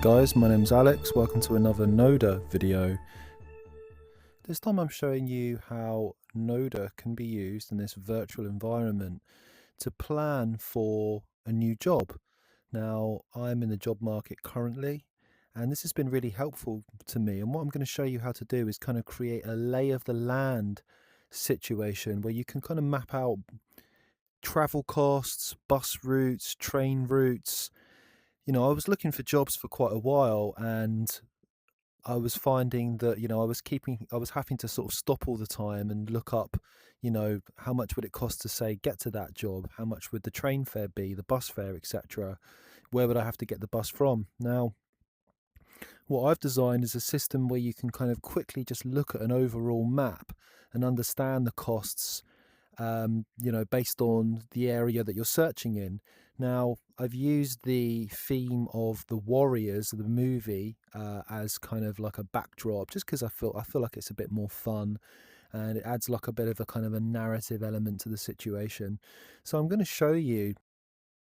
guys, my name's Alex, welcome to another Noda video. This time I'm showing you how Noda can be used in this virtual environment to plan for a new job. Now, I'm in the job market currently, and this has been really helpful to me, and what I'm going to show you how to do is kind of create a lay of the land situation where you can kind of map out travel costs, bus routes, train routes. I was looking for jobs for quite a while, and I was finding that, I was having to sort of stop all the time and look up, how much would it cost to say get to that job? How much would the train fare be, the bus fare, etc.? Where would I have to get the bus from? Now, what I've designed is a system where you can kind of quickly just look at an overall map and understand the costs, based on the area that you're searching in. Now, I've used the theme of the Warriors, the movie, as kind of like a backdrop, just because I feel like it's a bit more fun, and it adds like a bit of a kind of a narrative element to the situation. So I'm going to show you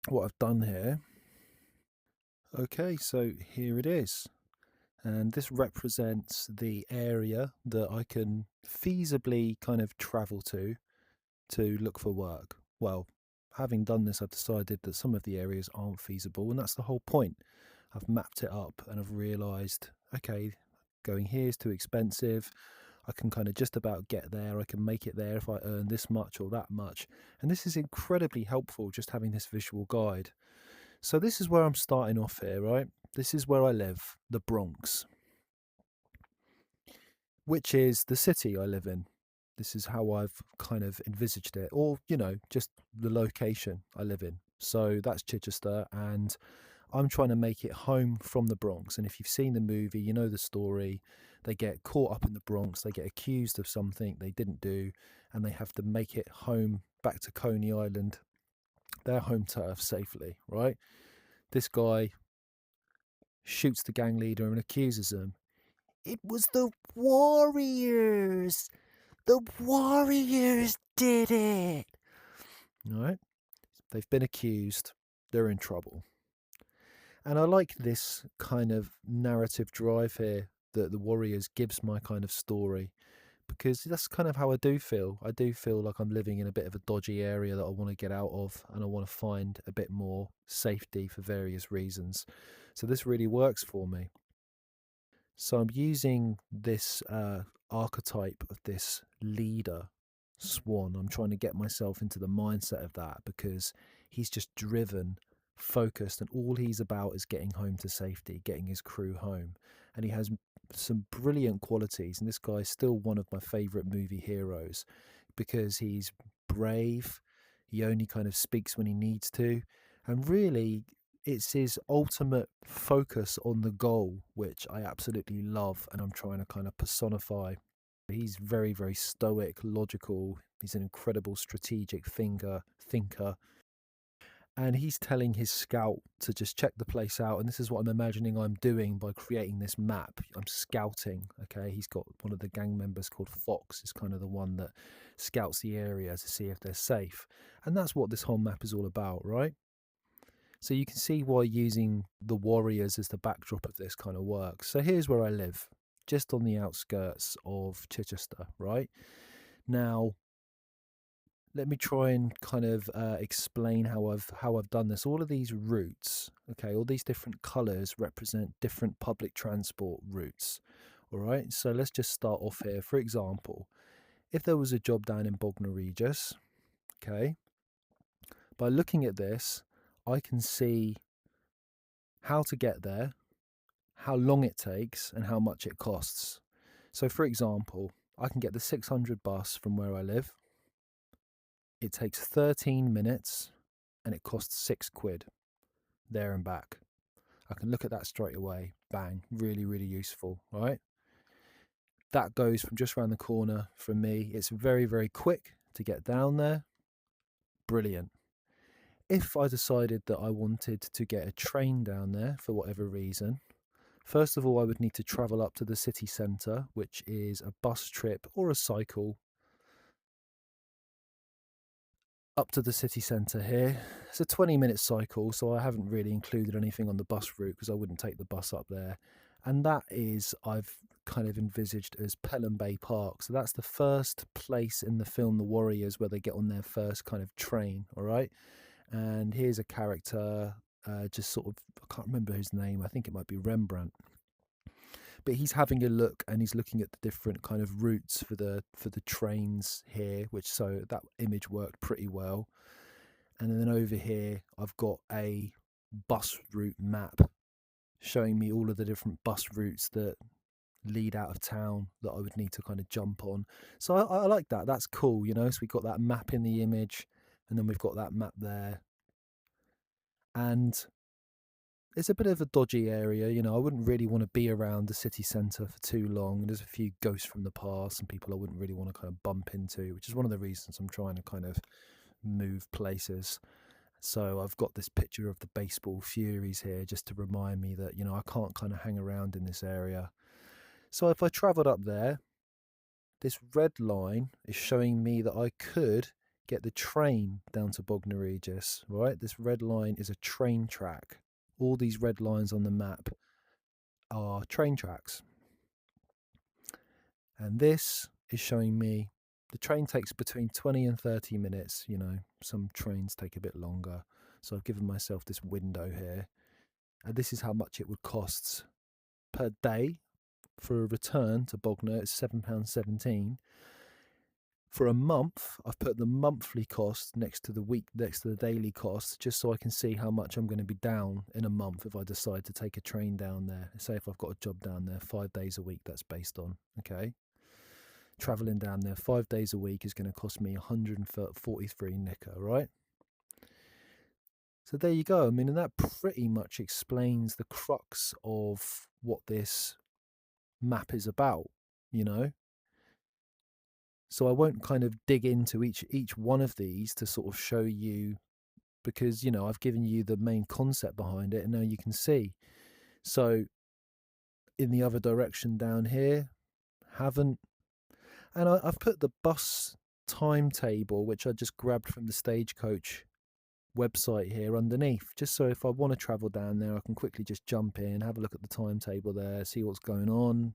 what I've done here. Okay, so here it is. And this represents the area that I can feasibly kind of travel to look for work. Well, having done this, I've decided that some of the areas aren't feasible, and that's the whole point. I've mapped it up and I've realised, okay, going here is too expensive. I can kind of just about get there. I can make it there if I earn this much or that much. And this is incredibly helpful, just having this visual guide. So this is where I'm starting off here, right? This is where I live, the Bronx, which is the city I live in. This is how I've kind of envisaged it, or, just the location I live in. So that's Chichester, and I'm trying to make it home from the Bronx. And if you've seen the movie, you know the story. They get caught up in the Bronx, they get accused of something they didn't do, and they have to make it home back to Coney Island, their home turf, safely, right? This guy shoots the gang leader and accuses him. It was the Warriors! The Warriors did it! All right? They've been accused. They're in trouble. And I like this kind of narrative drive here that the Warriors gives my kind of story, because that's kind of how I do feel. I do feel like I'm living in a bit of a dodgy area that I want to get out of, and I want to find a bit more safety for various reasons. So this really works for me. So I'm using this archetype of this leader, Swan. I'm trying to get myself into the mindset of that, because he's just driven, focused, and all he's about is getting home to safety, getting his crew home. And he has some brilliant qualities. And this guy is still one of my favorite movie heroes, because he's brave. He only kind of speaks when he needs to. And really, it's his ultimate focus on the goal, which I absolutely love, and I'm trying to kind of personify. He's very, very stoic, logical. He's an incredible strategic thinker, and he's telling his scout to just check the place out. And this is what I'm imagining I'm doing by creating this map. I'm scouting. Okay, he's got one of the gang members called Fox, is kind of the one that scouts the area to see if they're safe, and that's what this whole map is all about, right? So you can see why using the Warriors as the backdrop of this kind of works. So here's where I live, just on the outskirts of Chichester, right? Now, let me try and kind of explain how I've done this. All of these routes, okay, all these different colours represent different public transport routes. All right, so let's just start off here. For example, if there was a job down in Bognor Regis, okay, by looking at this, I can see how to get there, how long it takes, and how much it costs. So for example, I can get the 600 bus from where I live. It takes 13 minutes and it costs £6 there and back. I can look at that straight away. Bang, really, really useful, right? That goes from just around the corner from me. It's very, very quick to get down there. Brilliant. If I decided that I wanted to get a train down there for whatever reason, first of all, I would need to travel up to the city centre, which is a bus trip or a cycle up to the city centre here. It's a 20-minute cycle, so I haven't really included anything on the bus route because I wouldn't take the bus up there. And that is, I've kind of envisaged as Pelham Bay Park. So that's the first place in the film The Warriors where they get on their first kind of train, all right? And here's a character, just sort of, I can't remember his name, I think it might be Rembrandt. But he's having a look and he's looking at the different kind of routes for the trains here, which, so that image worked pretty well. And then over here I've got a bus route map showing me all of the different bus routes that lead out of town that I would need to kind of jump on. So I like that. That's cool, you know. So we got that map in the image, and then we've got that map there. And it's a bit of a dodgy area, you know. I wouldn't really want to be around the city centre for too long. There's a few ghosts from the past and people I wouldn't really want to kind of bump into, which is one of the reasons I'm trying to kind of move places. So I've got this picture of the baseball Furies here just to remind me that, you know, I can't kind of hang around in this area. So if I travelled up there, this red line is showing me that I could get the train down to Bognor Regis, right? This red line is a train track. All these red lines on the map are train tracks. And this is showing me the train takes between 20 and 30 minutes. You know, some trains take a bit longer. So I've given myself this window here. And this is how much it would cost per day for a return to Bognor. It's £7.17. For a month, I've put the monthly cost next to the daily cost, just so I can see how much I'm going to be down in a month if I decide to take a train down there. Say if I've got a job down there 5 days a week, that's based on, okay? Travelling down there 5 days a week is going to cost me 143 nicker, right? So there you go. I mean, and that pretty much explains the crux of what this map is about, you know? So I won't kind of dig into each one of these to sort of show you, because, you know, I've given you the main concept behind it and now you can see. So in the other direction down here, haven't. And I've put the bus timetable, which I just grabbed from the Stagecoach website here underneath, just so if I want to travel down there, I can quickly just jump in, have a look at the timetable there, see what's going on.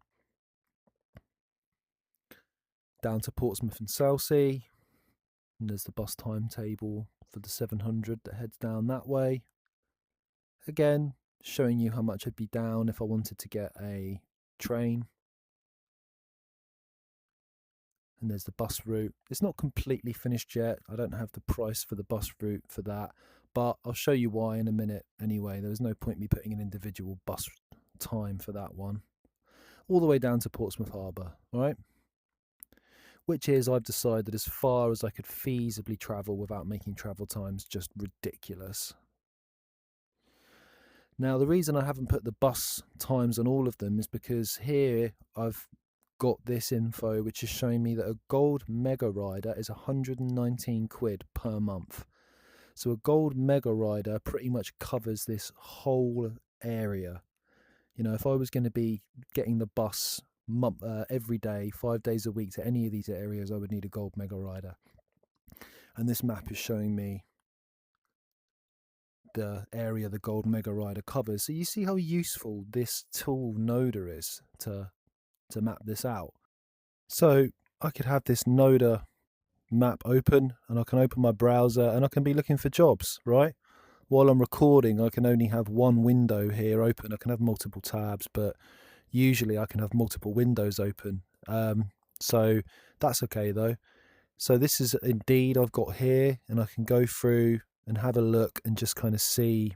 Down to Portsmouth and Southsea, and there's the bus timetable for the 700 that heads down that way. Again, showing you how much I'd be down if I wanted to get a train. And there's the bus route. It's not completely finished yet. I don't have the price for the bus route for that, but I'll show you why in a minute anyway. There was no point me putting an individual bus time for that one. All the way down to Portsmouth Harbour, all right? Which is, I've decided, as far as I could feasibly travel without making travel times just ridiculous. Now, the reason I haven't put the bus times on all of them is because here I've got this info which is showing me that a gold mega rider is 119 quid per month. So a gold mega rider pretty much covers this whole area. You know, if I was going to be getting the bus every day, 5 days a week to any of these areas, I would need a gold mega rider. And this map is showing me the area the gold mega rider covers. So you see how useful this tool Noda is to map this out. So I could have this Noda map open and I can open my browser and I can be looking for jobs, right? While I'm recording, I can only have one window here open. I can have multiple tabs, but usually I can have multiple windows open. So that's okay though. So this is Indeed I've got here, and I can go through and have a look and just kind of see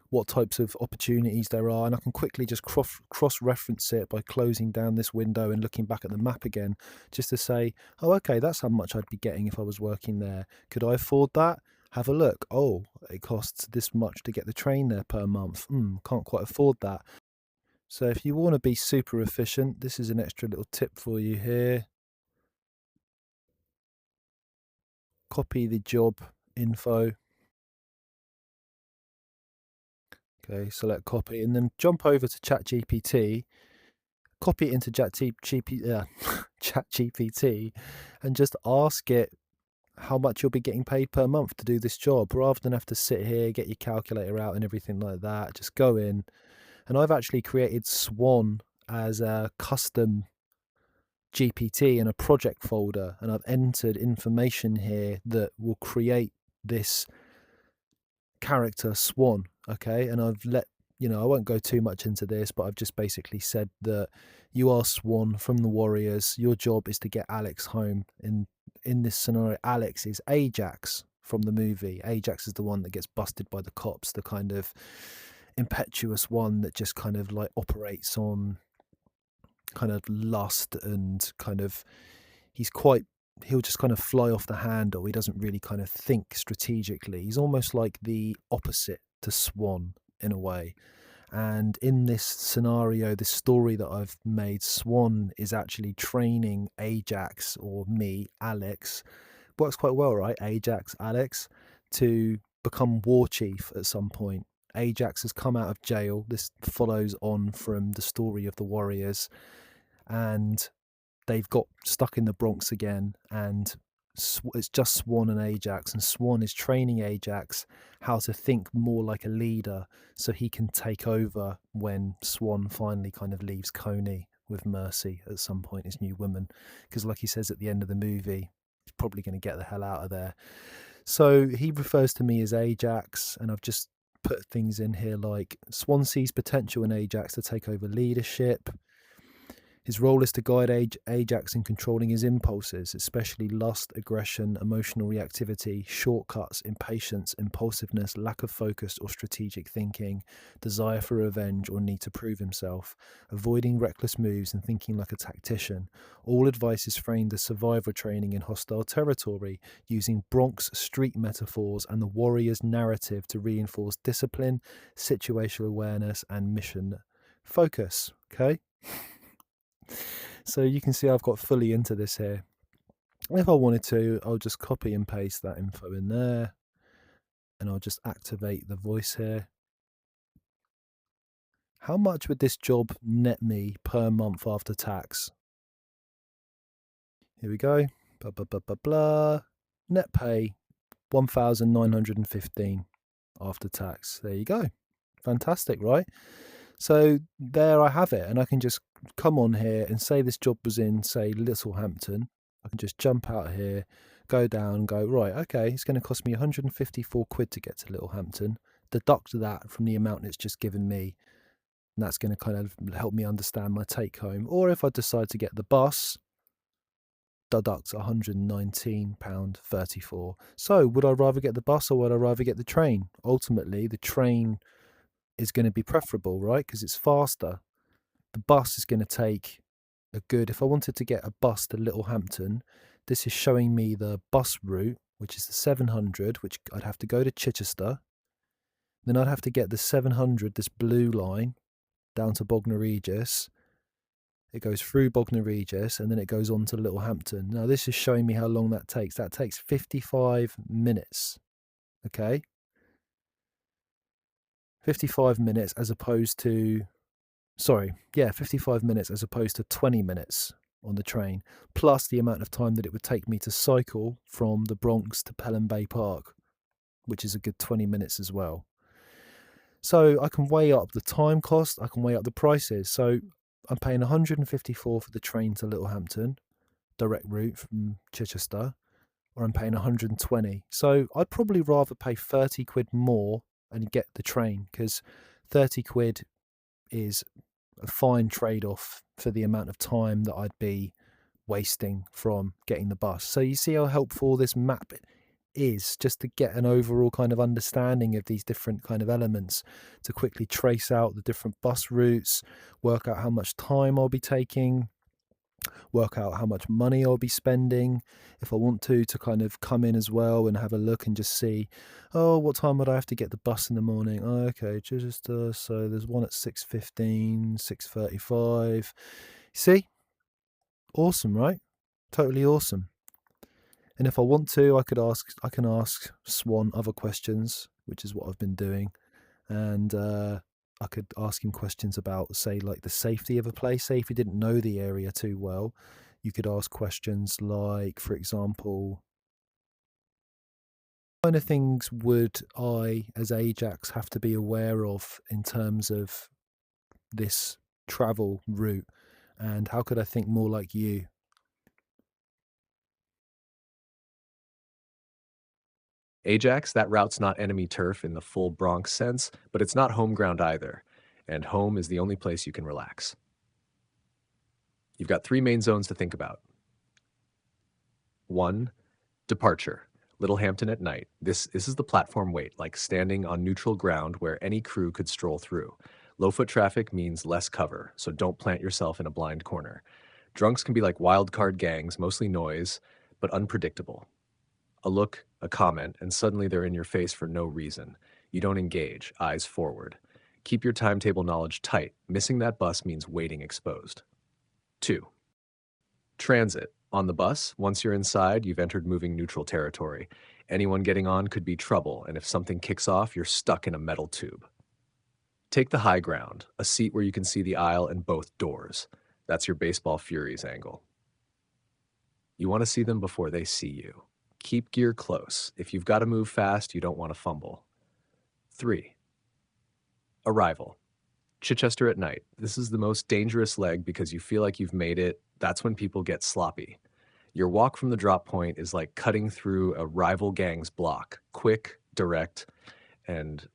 what types of opportunities there are, and I can quickly just cross-reference it by closing down this window and looking back at the map again, just to say, oh, okay, that's how much I'd be getting if I was working there. Could I afford that? Have a look. Oh, it costs this much to get the train there per month. Can't quite afford that. So if you want to be super efficient, this is an extra little tip for you here. Copy the job info. Okay, select copy and then jump over to ChatGPT, copy it into ChatGPT and just ask it how much you'll be getting paid per month to do this job, rather than have to sit here, get your calculator out and everything like that. Just go in. And I've actually created Swan as a custom GPT in a project folder, and I've entered information here that will create this character Swan. Okay, and I've let I won't go too much into this, but I've just basically said that you are Swan from the Warriors. Your job is to get Alex home. In this scenario, Alex is Ajax from the movie. Ajax is the one that gets busted by the cops, the kind of impetuous one that just kind of like operates on kind of lust, and kind of he'll just kind of fly off the handle. He doesn't really kind of think strategically. He's almost like the opposite to Swan in a way. And in this scenario, this story that I've made, Swan is actually training Ajax, or me, Alex. Works quite well, right? Ajax, Alex, to become war chief at some point. Ajax has come out of jail. This follows on from the story of the Warriors, and they've got stuck in the Bronx again, and it's just Swan and Ajax, and Swan is training Ajax how to think more like a leader so he can take over when Swan finally kind of leaves Coney with Mercy at some point, his new woman, because like he says at the end of the movie, he's probably going to get the hell out of there. So he refers to me as Ajax, and I've just put things in here like Swan sees potential in Ajax to take over leadership. His role is to guide Ajax in controlling his impulses, especially lust, aggression, emotional reactivity, shortcuts, impatience, impulsiveness, lack of focus or strategic thinking, desire for revenge or need to prove himself, avoiding reckless moves and thinking like a tactician. All advice is framed as survivor training in hostile territory, using Bronx street metaphors and the warrior's narrative to reinforce discipline, situational awareness, and mission focus. Okay? So you can see I've got fully into this here. If I wanted to, I'll just copy and paste that info in there, and I'll just activate the voice here. How much would this job net me per month after tax? Here we go. Blah, blah, blah, blah, blah. Net pay 1,915 after tax. There you go. Fantastic, right? So there I have it, and I can just come on here and say this job was in, say, Littlehampton. I can just jump out here, go down, go, right, okay, it's going to cost me 154 quid to get to Littlehampton. Deduct that from the amount it's just given me, and that's going to kind of help me understand my take home. Or if I decide to get the bus, deduct £119.34. So would I rather get the bus or would I rather get the train? Ultimately, the train is going to be preferable, right? Because it's faster. The bus is going to take if I wanted to get a bus to Littlehampton, this is showing me the bus route, which is the 700, which I'd have to go to Chichester. Then I'd have to get the 700, this blue line, down to Bognor Regis. It goes through Bognor Regis and then it goes on to Littlehampton. Now this is showing me how long that takes. That takes 55 minutes. Okay? 55 minutes as opposed to 55 minutes as opposed to 20 minutes on the train, plus the amount of time that it would take me to cycle from the Bronx to Pelham Bay Park, which is a good 20 minutes as well. So I can weigh up the time cost, I can weigh up the prices. So I'm paying 154 for the train to Littlehampton, direct route from Chichester, or I'm paying 120. So I'd probably rather pay 30 quid more and get the train, because 30 quid is a fine trade-off for the amount of time that I'd be wasting from getting the bus. So you see how helpful this map is, just to get an overall kind of understanding of these different kind of elements, to quickly trace out the different bus routes, work out how much time I'll be taking, work out how much money I'll be spending. If I want to kind of come in as well and have a look and just see, oh, what time would I have to get the bus in the morning? Oh, okay, Chichester, so there's one at 6:15, 6:35. See? Awesome, right? Totally awesome. And if I want to, I can ask Swan other questions, which is what I've been doing. And I could ask him questions about, say, like the safety of a place. Say if you didn't know the area too well, you could ask questions like, for example, kind of things would I, as Ajax, have to be aware of in terms of this travel route? And how could I think more like you? Ajax, that route's not enemy turf in the full Bronx sense, but it's not home ground either. And home is the only place you can relax. You've got three main zones to think about. 1. Departure. Littlehampton at night. This is the platform wait, like standing on neutral ground where any crew could stroll through. Low foot traffic means less cover, so don't plant yourself in a blind corner. Drunks can be like wild card gangs, mostly noise, but unpredictable. A look, a comment, and suddenly they're in your face for no reason. You don't engage, eyes forward. Keep your timetable knowledge tight. Missing that bus means waiting exposed. 2. Transit. On the bus, once you're inside, you've entered moving neutral territory. Anyone getting on could be trouble, and if something kicks off, you're stuck in a metal tube. Take the high ground, a seat where you can see the aisle and both doors. That's your baseball Furies angle. You want to see them before they see you. Keep gear close. If you've got to move fast, you don't want to fumble. 3. Arrival. Chichester at night. This is the most dangerous leg because you feel like you've made it. That's when people get sloppy. Your walk from the drop point is like cutting through a rival gang's block. Quick, direct, and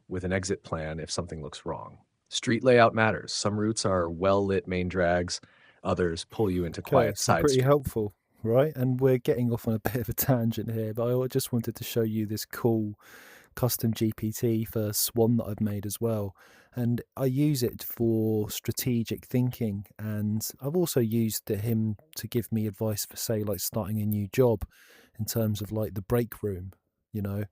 with an exit plan if something looks wrong. Street layout matters. Some routes are well-lit main drags. Others pull you into Okay, quiet so side pretty streets. helpful, right? And we're getting off on a bit of a tangent here, but I just wanted to show you this cool custom GPT for Swan that I've made as well. And I use it for strategic thinking. And I've also used him to give me advice for, say, like starting a new job in terms of like the break room, you know,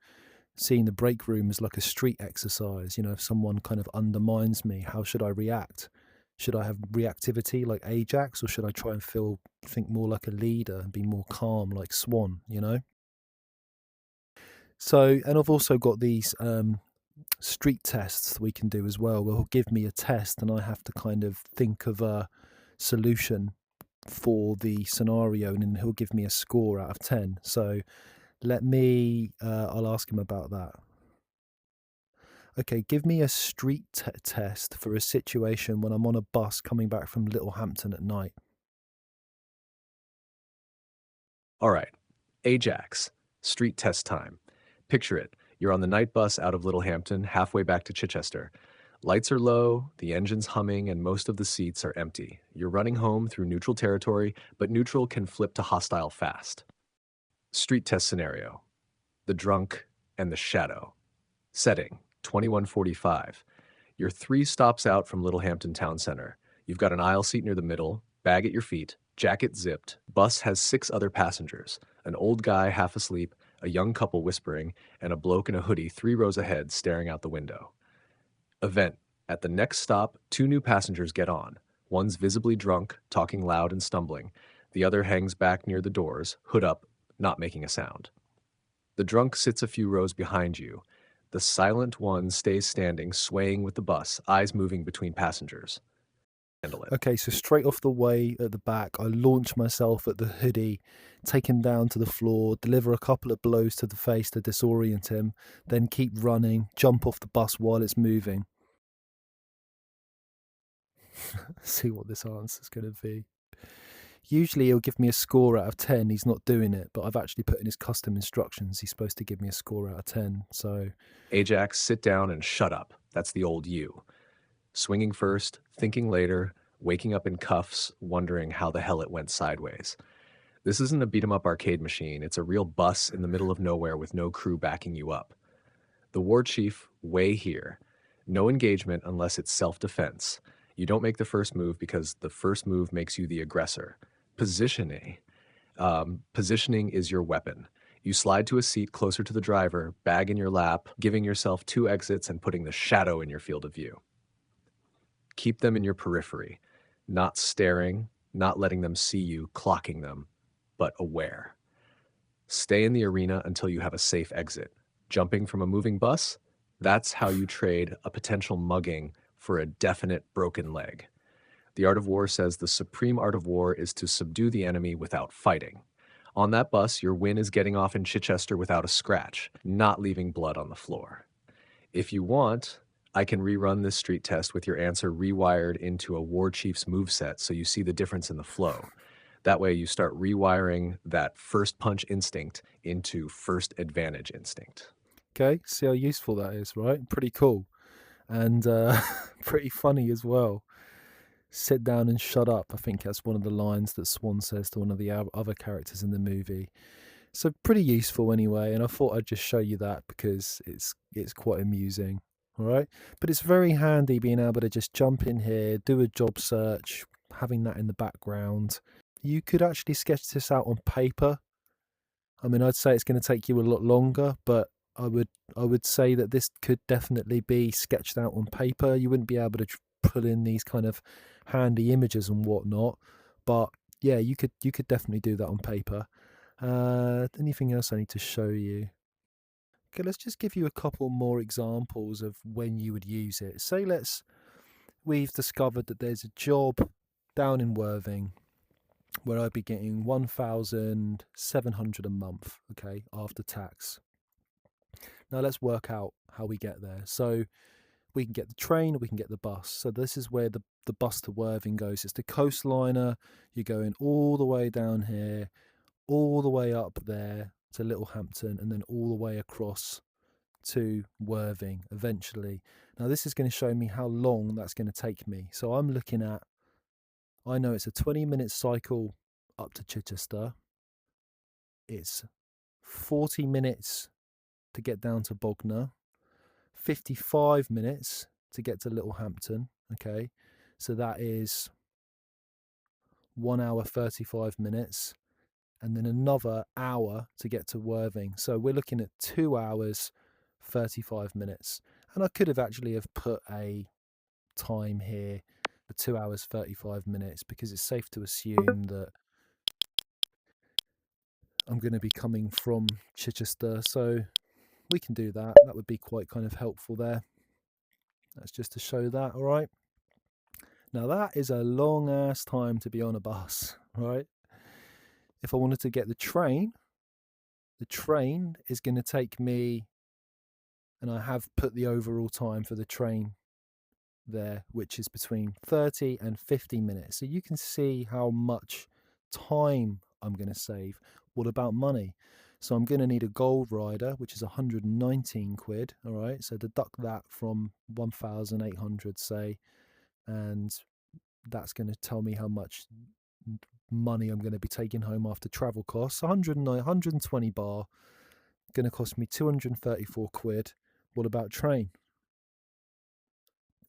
seeing the break room as like a street exercise. You know, if someone kind of undermines me, how should I react? Should I have reactivity like Ajax, or should I try and think more like a leader and be more calm like Swan, you know? So, and I've also got these street tests we can do as well. Where he'll give me a test and I have to kind of think of a solution for the scenario, and then he'll give me a score out of 10. So I'll ask him about that. Okay, give me a street test for a situation when I'm on a bus coming back from Littlehampton at night. All right, Ajax, street test time. Picture it. You're on the night bus out of Littlehampton, halfway back to Chichester. Lights are low, the engine's humming, and most of the seats are empty. You're running home through neutral territory, but neutral can flip to hostile fast. Street test scenario. The drunk and the shadow. Setting, 2145. You're 3 stops out from Littlehampton Town Center. You've got an aisle seat near the middle, bag at your feet, jacket zipped. Bus has 6 other passengers. An old guy half asleep, a young couple whispering, and a bloke in a hoodie 3 rows ahead staring out the window. Event. At the next stop, 2 new passengers get on. One's visibly drunk, talking loud and stumbling. The other hangs back near the doors, hood up, not making a sound. The drunk sits a few rows behind you. The silent one stays standing, swaying with the bus, eyes moving between passengers. Handle it. Okay, so straight off the way at the back, I launch myself at the hoodie, take him down to the floor, deliver a couple of blows to the face to disorient him, then keep running, jump off the bus while it's moving. See what this answer is going to be. Usually he'll give me a score out of 10. He's not doing it, but I've actually put in his custom instructions. He's supposed to give me a score out of 10. So, Ajax, sit down and shut up. That's the old you. Swinging first, thinking later, waking up in cuffs, wondering how the hell it went sideways. This isn't a beat-em-up arcade machine. It's a real bus in the middle of nowhere with no crew backing you up. The war chief, way here. No engagement unless it's self-defense. You don't make the first move because the first move makes you the aggressor. Positioning is your weapon. You slide to a seat closer to the driver, bag in your lap, giving yourself 2 exits and putting the shadow in your field of view. Keep them in your periphery, not staring, not letting them see you, clocking them, but aware. Stay in the arena until you have a safe exit. Jumping from a moving bus? That's how you trade a potential mugging for a definite broken leg. The Art of War says the supreme art of war is to subdue the enemy without fighting. On that bus, your win is getting off in Chichester without a scratch, not leaving blood on the floor. If you want, I can rerun this street test with your answer rewired into a war chief's moveset so you see the difference in the flow. That way, you start rewiring that first punch instinct into first advantage instinct. Okay, see how useful that is, right? Pretty cool. And pretty funny as well. Sit down and shut up. I think that's one of the lines that Swan says to one of the other characters in the movie. So pretty useful anyway, and I thought I'd just show you that because it's quite amusing. All right, but it's very handy being able to just jump in here, do a job search, having that in the background. You could actually sketch this out on paper. I mean, I'd say it's going to take you a lot longer, but I would I would say that this could definitely be sketched out on paper. You wouldn't be able to put in these kind of handy images and whatnot, but yeah, you could definitely do that on paper. Anything else I need to show you? Okay, let's just give you a couple more examples of when you would use it. Say we've discovered that there's a job down in Worthing where I'd be getting 1,700 a month, okay, after tax. Now let's work out how we get there. So we can get the train or we can get the bus. So this is where the bus to Worthing goes. It's the coastliner. You're going all the way down here, all the way up there to Littlehampton, and then all the way across to Worthing eventually. Now this is going to show me how long that's going to take me. So I know it's a 20-minute cycle up to Chichester. It's 40 minutes to get down to Bognor, 55 minutes to get to Littlehampton. Okay, so that is 1 hour 35 minutes, and then another hour to get to Worthing. So we're looking at 2 hours 35 minutes. And I could have actually have put a time here for 2 hours 35 minutes because it's safe to assume that I'm going to be coming from Chichester. So we can do that. That would be quite kind of helpful there. That's just to show that, all right? Now that is a long ass time to be on a bus, right? If I wanted to get the train is going to take me, and I have put the overall time for the train there, which is between 30 and 50 minutes. So you can see how much time I'm going to save. What about money? So I'm going to need a gold rider, which is 119 quid. All right. So deduct that from 1,800, say, and that's going to tell me how much money I'm going to be taking home after travel costs. 109, 120 bar, going to cost me 234 quid. What about train?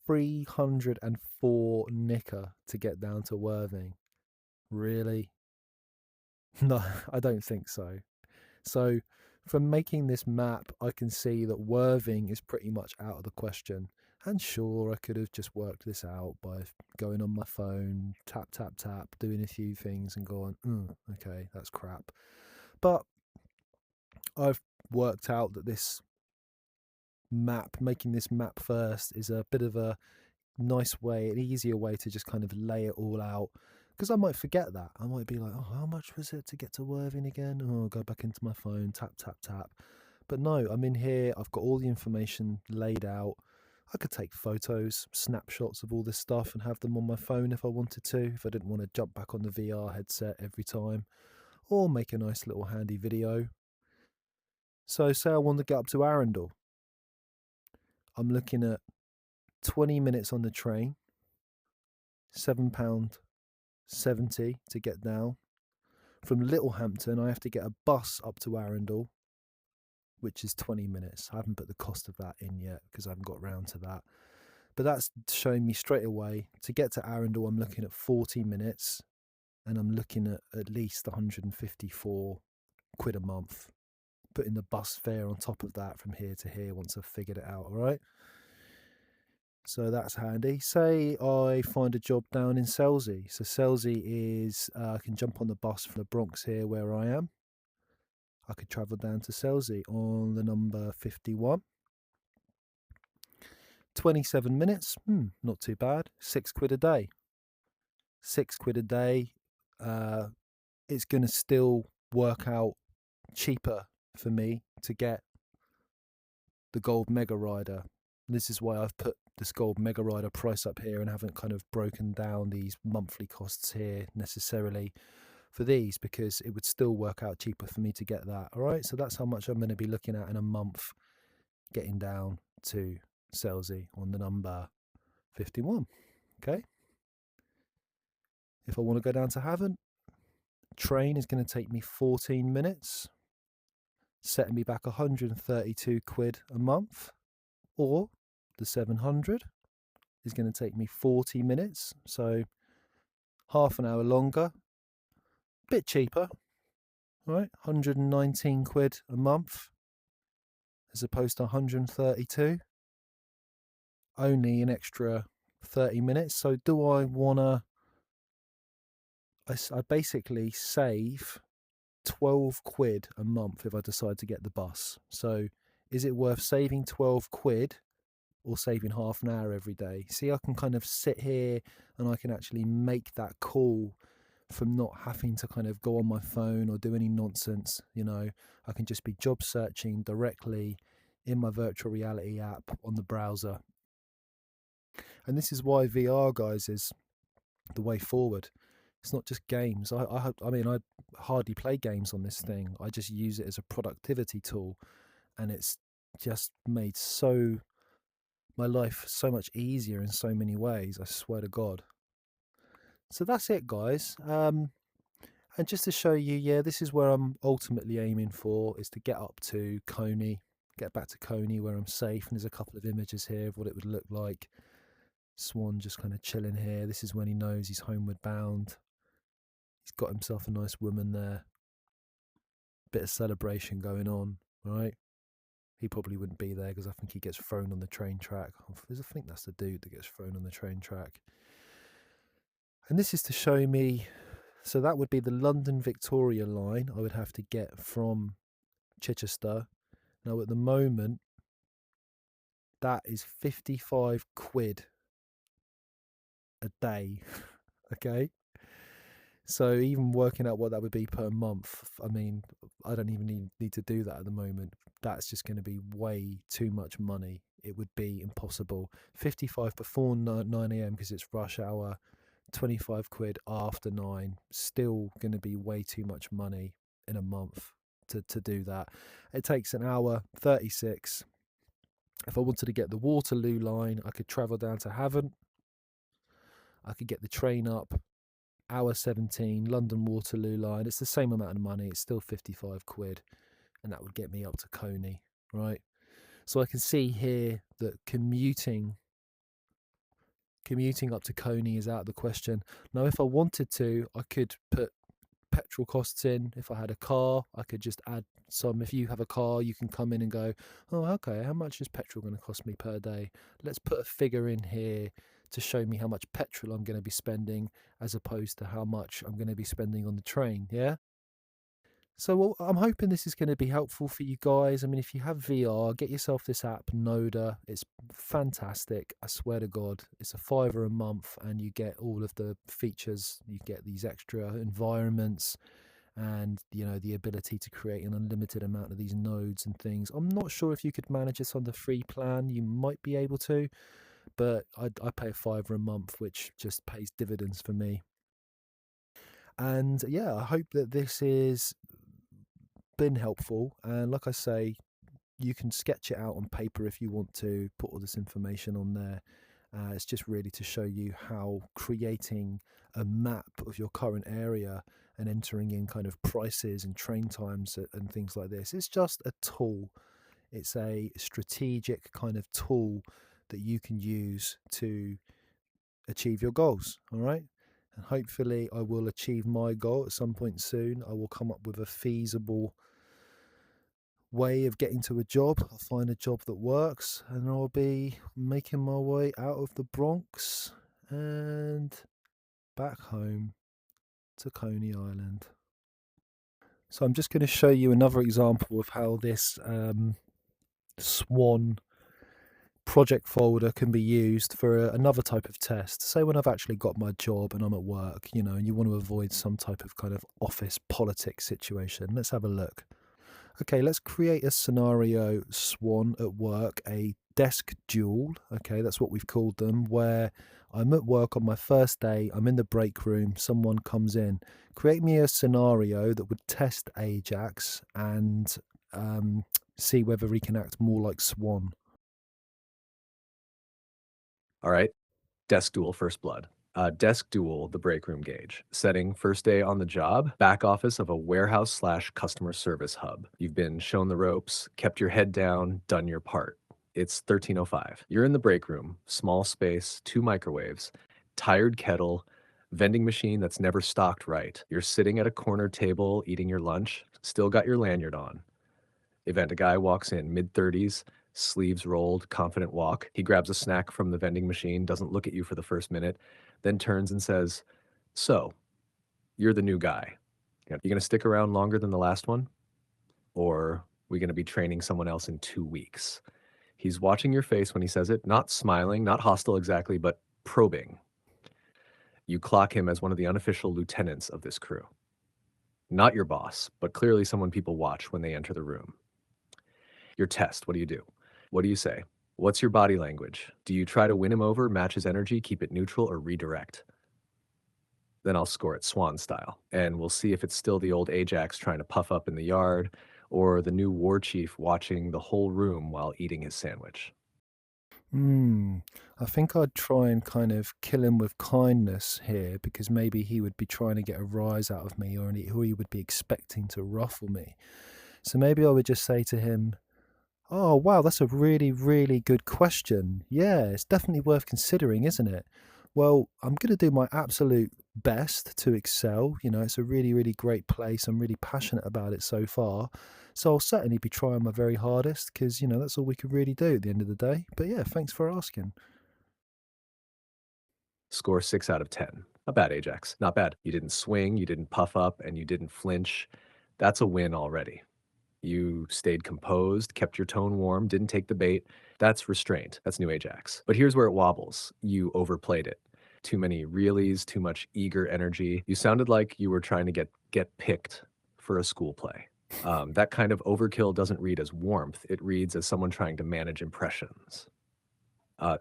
304 nicker to get down to Worthing. Really? No, I don't think so. So, from making this map, I can see that Worthing is pretty much out of the question. And sure, I could have just worked this out by going on my phone, tap, tap, tap, doing a few things and going, okay, that's crap. But I've worked out that this map, making this map first, is a bit of a nice way, an easier way to just kind of lay it all out. Because I might forget that. I might be like, oh, how much was it to get to Worthing again? Oh, I'll go back into my phone, tap, tap, tap. But no, I'm in here. I've got all the information laid out. I could take photos, snapshots of all this stuff and have them on my phone if I wanted to, if I didn't want to jump back on the VR headset every time, or make a nice little handy video. So say I want to get up to Arundel. I'm looking at 20 minutes on the train, £7.70 to get down. From Littlehampton, I have to get a bus up to Arundel, which is 20 minutes. I haven't put the cost of that in yet because I haven't got round to that. But that's showing me straight away. To get to Arundel, I'm looking at 40 minutes and I'm looking at least 154 quid a month. Putting the bus fare on top of that from here to here once I've figured it out, all right? So that's handy. Say I find a job down in Selsey. So Selsey is, I can jump on the bus from the Bronx here where I am. I could travel down to Selsey on the number 51. 27 minutes, not too bad. £6 a day. £6 a day. It's going to still work out cheaper for me to get the Gold Mega Rider. This is why I've put this Gold Mega Rider price up here and haven't kind of broken down these monthly costs here necessarily for these, because it would still work out cheaper for me to get that. All right, so that's how much I'm going to be looking at in a month, getting down to Selsey on the number 51. Okay, if I want to go down to Havant, train is going to take me 14 minutes, setting me back 132 quid a month. Or the 700 is going to take me 40 minutes, so half an hour longer, bit cheaper, right? 119 quid a month as opposed to 132, only an extra 30 minutes. So do I want to, I basically save 12 quid a month if I decide to get the bus. So is it worth saving 12 quid or saving half an hour every day? See, I can kind of sit here and I can actually make that call from not having to kind of go on my phone or do any nonsense. I can just be job searching directly in my virtual reality app on the browser. And this is why VR, guys, is the way forward. It's not just games. I mean, I hardly play games on this thing. I just use it as a productivity tool, and it's just made my life so much easier in so many ways. I swear to God. So that's it, guys. And just to show you, yeah, this is where I'm ultimately aiming for, is to get up to Coney, get back to Coney where I'm safe. And there's a couple of images here of what it would look like. Swan just kind of chilling here. This is when he knows he's homeward bound. He's got himself a nice woman there. Bit of celebration going on, right? He probably wouldn't be there because I think he gets thrown on the train track. I think that's the dude that gets thrown on the train track. And this is to show me, so that would be the London Victoria line I would have to get from Chichester. Now at the moment, that is 55 quid a day. Okay. So even working out what that would be per month, I mean, I don't even need to do that at the moment. That's just going to be way too much money. It would be impossible. 55 before 9 a.m. because it's rush hour, 25 quid after 9, still going to be way too much money in a month to do that. It takes an hour 36. If I wanted to get the Waterloo line, I could travel down to Havant. I could get the train up, hour 17, London Waterloo line. It's the same amount of money. It's still 55 quid. And that would get me up to Coney, right? So I can see here that commuting up to Coney is out of the question. Now, if I wanted to, I could put petrol costs in. If I had a car, I could just add some. If you have a car, you can come in and go, oh, okay, how much is petrol going to cost me per day? Let's put a figure in here to show me how much petrol I'm going to be spending as opposed to how much I'm going to be spending on the train, yeah? So well, I'm hoping this is going to be helpful for you guys. I mean, if you have VR, get yourself this app, Noda. It's fantastic. I swear to God, it's a £5 a month and you get all of the features. You get these extra environments and, the ability to create an unlimited amount of these nodes and things. I'm not sure if you could manage this on the free plan. You might be able to, but I pay a £5 a month, which just pays dividends for me. And yeah, I hope that this is been helpful, and like I say, you can sketch it out on paper if you want to put all this information on there. It's just really to show you how creating a map of your current area and entering in kind of prices and train times and things like this, it's just a tool. It's a strategic kind of tool that you can use to achieve your goals. All right, and hopefully I will achieve my goal at some point soon. I will come up with a feasible way of getting to a job. I'll find a job that works and I'll be making my way out of the Bronx and back home to Coney Island. So I'm just going to show you another example of how this Swan project folder can be used for another type of test. Say when I've actually got my job and I'm at work, and you want to avoid some type of kind of office politics situation. Let's have a look. Okay, let's create a scenario, Swan, at work, a desk duel. Okay, that's what we've called them, where I'm at work on my first day, I'm in the break room, someone comes in. Create me a scenario that would test Ajax and um, see whether he can act more like Swan. All right. Desk duel, first blood. Desk duel, the break room gauge. Setting, first day on the job, back office of a warehouse slash customer service hub. You've been shown the ropes, kept your head down, done your part. It's 13:05. You're in the break room, small space, two microwaves, tired kettle, vending machine that's never stocked right. You're sitting at a corner table eating your lunch, still got your lanyard on. Event, a guy walks in, mid-30s, sleeves rolled, confident walk. He grabs a snack from the vending machine, doesn't look at you for the first minute, then turns and says, "So, you're the new guy. You gonna stick around longer than the last one? Or we gonna be training someone else in 2 weeks?" He's watching your face when he says it, not smiling, not hostile exactly, but probing. You clock him as one of the unofficial lieutenants of this crew. Not your boss, but clearly someone people watch when they enter the room. Your test, what do you do? What do you say? What's your body language? Do you try to win him over, match his energy, keep it neutral, or redirect? Then I'll score it Swan style, and we'll see if it's still the old Ajax trying to puff up in the yard, or the new war chief watching the whole room while eating his sandwich. Hmm. I think I'd try and kind of kill him with kindness here because maybe he would be trying to get a rise out of me or he would be expecting to ruffle me. So maybe I would just say to him, "Oh, wow, that's a really, really good question. Yeah, it's definitely worth considering, isn't it? Well, I'm going to do my absolute best to excel. It's a really, really great place. I'm really passionate about it so far. So I'll certainly be trying my very hardest because, that's all we could really do at the end of the day. But yeah, thanks for asking." Score 6 out of 10. Not bad, Ajax. Not bad. You didn't swing, you didn't puff up, and you didn't flinch. That's a win already. You stayed composed, kept your tone warm, didn't take the bait. That's restraint. That's new Ajax. But here's where it wobbles. You overplayed it. Too many realies, too much eager energy. You sounded like you were trying to get picked for a school play. That kind of overkill doesn't read as warmth. It reads as someone trying to manage impressions.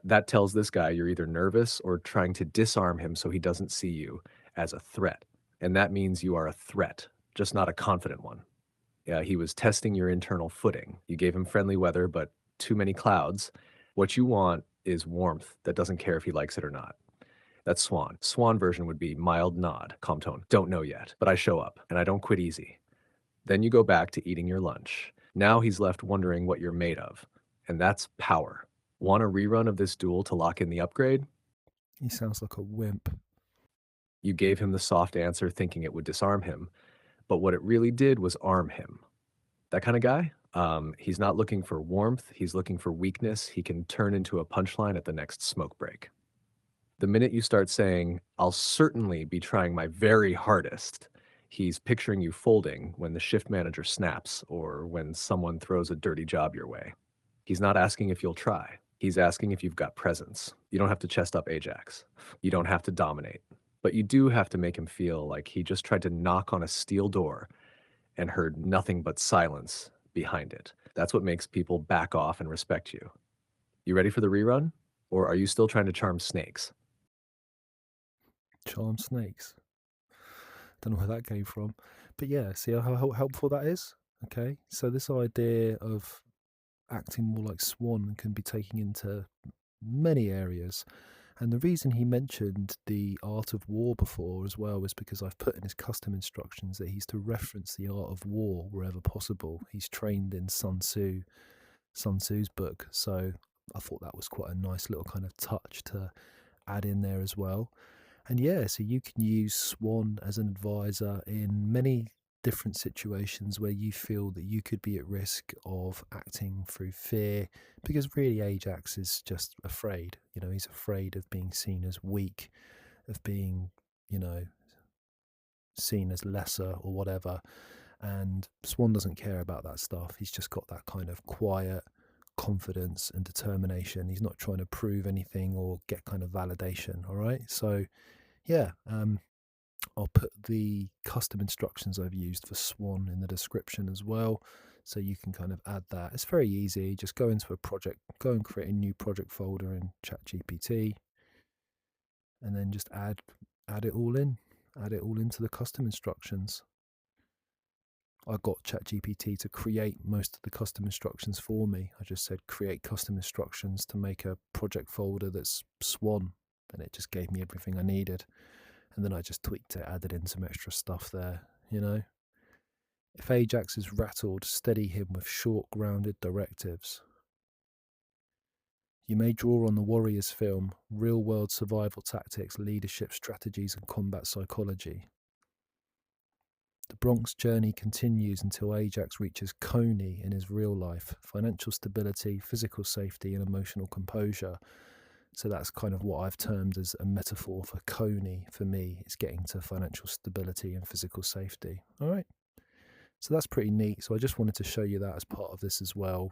That tells this guy you're either nervous or trying to disarm him so he doesn't see you as a threat. And that means you are a threat, just not a confident one. Yeah, he was testing your internal footing. You gave him friendly weather, but too many clouds. What you want is warmth that doesn't care if he likes it or not. That's Swan. Swan version would be mild nod, calm tone. Don't know yet, but I show up and I don't quit easy. Then you go back to eating your lunch. Now he's left wondering what you're made of. And that's power. Want a rerun of this duel to lock in the upgrade? He sounds like a wimp. You gave him the soft answer thinking it would disarm him, but what it really did was arm him. That kind of guy, he's not looking for warmth, he's looking for weakness. He can turn into a punchline at the next smoke break. The minute you start saying, "I'll certainly be trying my very hardest," he's picturing you folding when the shift manager snaps or when someone throws a dirty job your way. He's not asking if you'll try. He's asking if you've got presence. You don't have to chest up Ajax. You don't have to dominate. But you do have to make him feel like he just tried to knock on a steel door and heard nothing but silence behind it. That's what makes people back off and respect you. You ready for the rerun? Or are you still trying to charm snakes? Charm snakes. Don't know where that came from. But yeah, see how helpful that is? Okay. So this idea of acting more like Swan can be taken into many areas. And the reason he mentioned the art of war before as well was because I've put in his custom instructions that he's to reference the art of war wherever possible. He's trained in Sun Tzu's book. So I thought that was quite a nice little kind of touch to add in there as well. And yeah, so you can use Swan as an advisor in many different situations where you feel that you could be at risk of acting through fear because really Ajax is just afraid. He's afraid of being seen as weak, of being, you know, seen as lesser or whatever. And Swan doesn't care about that stuff. He's just got that kind of quiet, confidence and determination. He's not trying to prove anything or get kind of validation. All right. So yeah, I'll put the custom instructions I've used for Swan in the description as well, so you can kind of add that. It's very easy. Just go into a project, go and create a new project folder in ChatGPT, and then just add it all in. Add it all into the custom instructions. I got ChatGPT to create most of the custom instructions for me. I just said create custom instructions to make a project folder that's Swan, and it just gave me everything I needed. And then I just tweaked it, added in some extra stuff there, you know. If Ajax is rattled, steady him with short, grounded directives. You may draw on the Warriors film, real world survival tactics, leadership strategies, and combat psychology. The Bronx journey continues until Ajax reaches Coney in his real life, financial stability, physical safety, and emotional composure. So that's kind of what I've termed as a metaphor for Coney for me. It's getting to financial stability and physical safety. All right. So that's pretty neat. So I just wanted to show you that as part of this as well.